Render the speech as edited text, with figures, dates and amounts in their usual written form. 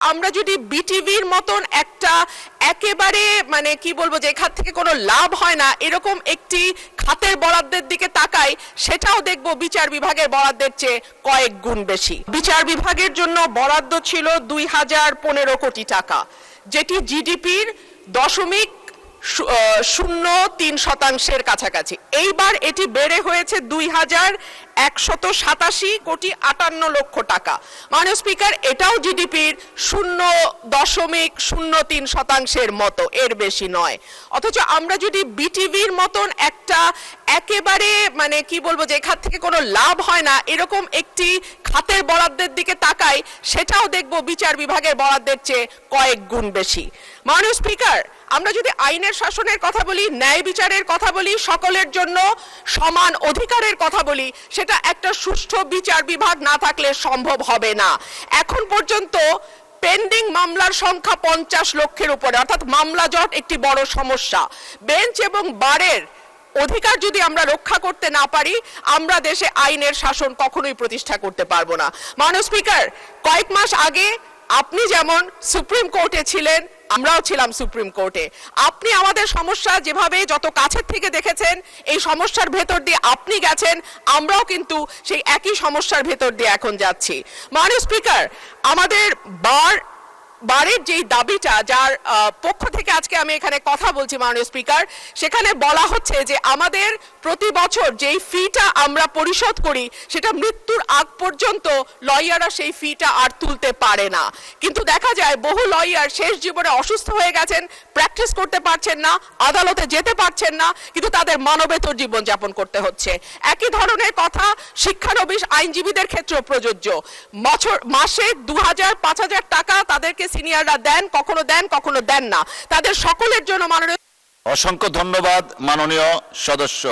আমরা যদি বিটিভির মতন একটা একেবারে মানে কি বলবো যে এখান থেকে কোনো লাভ হয় না এরকম একটি খাতের বরাদ্দের দিকে তাকাই, সেটাও দেখব বিচার বিভাগের বরাদ্দের চেয়ে কয়েক গুণ বেশি। বিচার বিভাগের জন্য বরাদ্দ ছিল 2015 কোটি টাকা, যেটি জিডিপির 0.03% কাছাকাছি। এইবার এটি বেড়ে হয়েছে 2187,58,58 টাকা। মাননীয় স্পিকার, এটাও জিডিপির 0.03% মতো, এর বেশি নয়। অথচ আমরা যদি বিটিভির মতন একটা একেবারে মানে কি বলবো যে এখান থেকে কোনো লাভ হয় না এরকম একটি খাতের বরাদ্দের দিকে তাকাই, সেটাও দেখব বিচার বিভাগের বরাদ্দের চেয়ে কয়েক গুণ বেশি। মাননীয় স্পিকার, আমরা যদি আইনের শাসনের কথা বলি, ন্যায় বিচারের কথা বলি, সকলের জন্য সমান অধিকারের কথা বলি, সেটা একটা সুষ্ঠু বিচার বিভাগ না থাকলে সম্ভব হবে না। এখন পর্যন্ত পেন্ডিং মামলার সংখ্যা 50 লক্ষের উপরে, অর্থাৎ মামলা জট একটি বড় সমস্যা। বেঞ্চ এবং বারের অধিকার যদি আমরা রক্ষা করতে না পারি, আমরা দেশে আইনের শাসন কখনোই প্রতিষ্ঠা করতে পারবো না। মাননীয় স্পিকার, কয়েক মাস আগে আপনি যেমন সুপ্রিম কোর্টে ছিলেন, আমরাও ছিলাম সুপ্রিম কোর্টে। আপনি আমাদের সমস্যা যেভাবে যত কাছের থেকে দেখেছেন, এই সমস্যার ভেতর দিয়ে আপনি গেছেন, আমরাও কিন্তু সেই একই সমস্যার ভেতর দিয়ে এখন যাচ্ছি। মাননীয় স্পিকার, আমাদের বারের যেই দাবিটা, যার পক্ষ থেকে আজকে আমি এখানে কথা বলছি মাননীয় স্পিকার, সেখানে বলা হচ্ছে যে আমাদের প্রতি বছর যেই ফিটা আমরা পরিশোধ করি, সেটা মৃত্যুর আগ পর্যন্ত লয়াররা সেই ফিটা আর তুলতে পারে না। কিন্তু দেখা যায় বহু লয়ার শেষ জীবনে অসুস্থ হয়ে গেছেন, প্র্যাকটিস করতে পারছেন না, আদালতে যেতে পারছেন না, কিন্তু তাদের মানবেতর জীবন যাপন করতে হচ্ছে। একই ধরনের কথা শিক্ষানবিশ আইনজীবীদের ক্ষেত্রেও প্রযোজ্য। মাসে 2000-5000 টাকা তাদেরকে সিনিয়ররা দেন, কখনো দেন না। তাদের সকলের জন্য মাননীয় অসংখ্য ধন্যবাদ মাননীয় সদস্য।